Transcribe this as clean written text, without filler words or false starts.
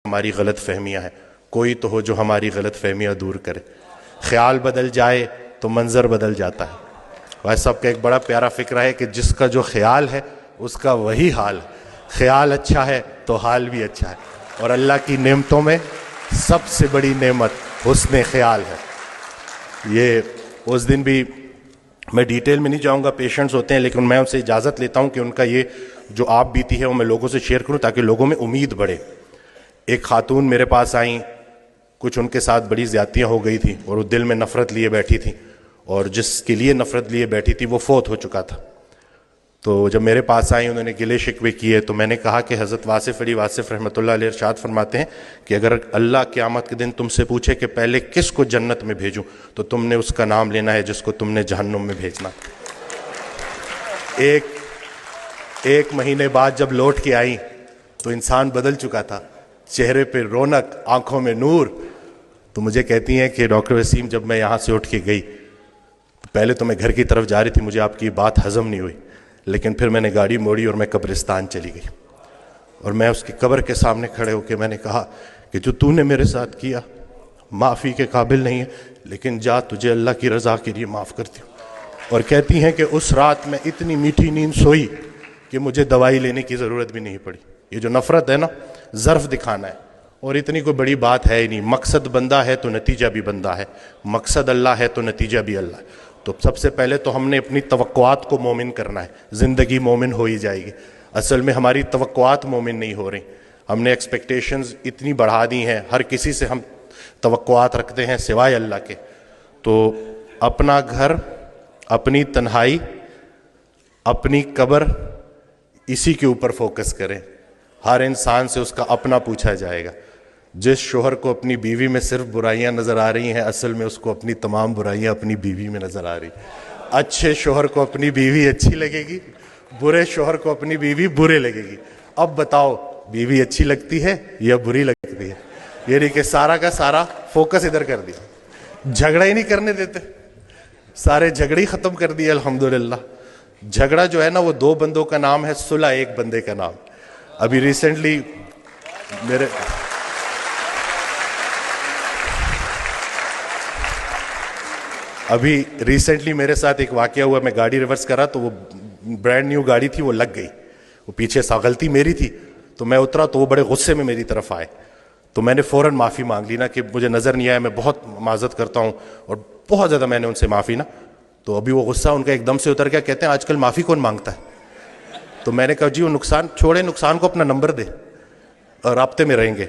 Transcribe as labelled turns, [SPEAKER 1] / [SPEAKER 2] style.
[SPEAKER 1] ہماری غلط فہمیاں ہیں، کوئی تو ہو جو ہماری غلط فہمیاں دور کرے. خیال بدل جائے تو منظر بدل جاتا ہے. بھائی صاحب کا ایک بڑا پیارا فکرہ ہے کہ جس کا جو خیال ہے اس کا وہی حال ہے. خیال اچھا ہے تو حال بھی اچھا ہے. اور اللہ کی نعمتوں میں سب سے بڑی نعمت حسن خیال ہے. یہ اس دن بھی میں ڈیٹیل میں نہیں جاؤں گا، پیشنٹس ہوتے ہیں، لیکن میں ان سے اجازت لیتا ہوں کہ ان کا یہ جو آپ بیتی ہے وہ میں لوگوں سے شیئر کروں تاکہ لوگوں میں امید بڑھے. ایک خاتون میرے پاس آئیں، کچھ ان کے ساتھ بڑی زیادتیاں ہو گئی تھیں اور وہ دل میں نفرت لیے بیٹھی تھیں، اور جس کے لیے نفرت لیے بیٹھی تھی وہ فوت ہو چکا تھا. تو جب میرے پاس آئیں انہوں نے گلے شکوے کیے، تو میں نے کہا کہ حضرت واصف علی واصف رحمۃ اللہ علیہ ارشاد فرماتے ہیں کہ اگر اللہ قیامت کے دن تم سے پوچھے کہ پہلے کس کو جنت میں بھیجوں تو تم نے اس کا نام لینا ہے جس کو تم نے جہنم میں بھیجنا. ایک مہینے بعد جب لوٹ کے آئیں تو انسان بدل چکا تھا، چہرے پہ رونق، آنکھوں میں نور. تو مجھے کہتی ہیں کہ ڈاکٹر وسیم جب میں یہاں سے اٹھ کے گئی پہلے تو میں گھر کی طرف جا رہی تھی، مجھے آپ کی بات ہضم نہیں ہوئی، لیکن پھر میں نے گاڑی موڑی اور میں قبرستان چلی گئی. اور میں اس کی قبر کے سامنے کھڑے ہو کے میں نے کہا کہ جو تو نے میرے ساتھ کیا معافی کے قابل نہیں ہے، لیکن جا تجھے اللہ کی رضا کے لیے معاف کرتی ہوں. اور کہتی ہیں کہ اس رات میں اتنی میٹھی نیند سوئی کہ مجھے دوائی لینے کی ضرورت بھی نہیں پڑی. یہ جو نفرت ہے نا، ظرف دکھانا ہے، اور اتنی کوئی بڑی بات ہے ہی نہیں. مقصد بندہ ہے تو نتیجہ بھی بندہ ہے، مقصد اللہ ہے تو نتیجہ بھی اللہ ہے. تو سب سے پہلے تو ہم نے اپنی توقعات کو مومن کرنا ہے، زندگی مومن ہو ہی جائے گی. اصل میں ہماری توقعات مومن نہیں ہو رہی، ہم نے ایکسپیکٹیشنز اتنی بڑھا دی ہیں، ہر کسی سے ہم توقعات رکھتے ہیں سوائے اللہ کے. تو اپنا گھر، اپنی تنہائی، اپنی قبر، اسی کے اوپر فوکس کریں. ہر انسان سے اس کا اپنا پوچھا جائے گا. جس شوہر کو اپنی بیوی میں صرف برائیاں نظر آ رہی ہیں، اصل میں اس کو اپنی تمام برائیاں اپنی بیوی میں نظر آ رہی. اچھے شوہر کو اپنی بیوی اچھی لگے گی، برے شوہر کو اپنی بیوی برے لگے گی. اب بتاؤ بیوی اچھی لگتی ہے یا بری لگتی ہے؟ یعنی کہ سارا کا سارا فوکس ادھر کر دیا، جھگڑا ہی نہیں کرنے دیتے، سارے جھگڑے ہی ختم کر دیے. الحمدللہ جھگڑا جو ہے نا وہ دو بندوں کا نام ہے، صلح ایک بندے کا نام. ابھی ریسنٹلی میرے ساتھ ایک واقعہ ہوا. میں گاڑی ریورس کرا تو وہ برانڈ نیو گاڑی تھی، وہ لگ گئی. وہ پیچھے سا غلطی میری تھی، تو میں اترا تو وہ بڑے غصے میں میری طرف آئے. تو میں نے فوراً معافی مانگ لی نا کہ مجھے نظر نہیں آیا، میں بہت معذرت کرتا ہوں، اور بہت زیادہ میں نے ان سے معافی نا. تو ابھی وہ غصہ ان کا ایک دم سے اتر گیا. کہتے ہیں آج کل معافی کون مانگتا ہے؟ تو میں نے کہا جی وہ نقصان چھوڑے، نقصان کو اپنا نمبر دے اور رابطے میں رہیں گے.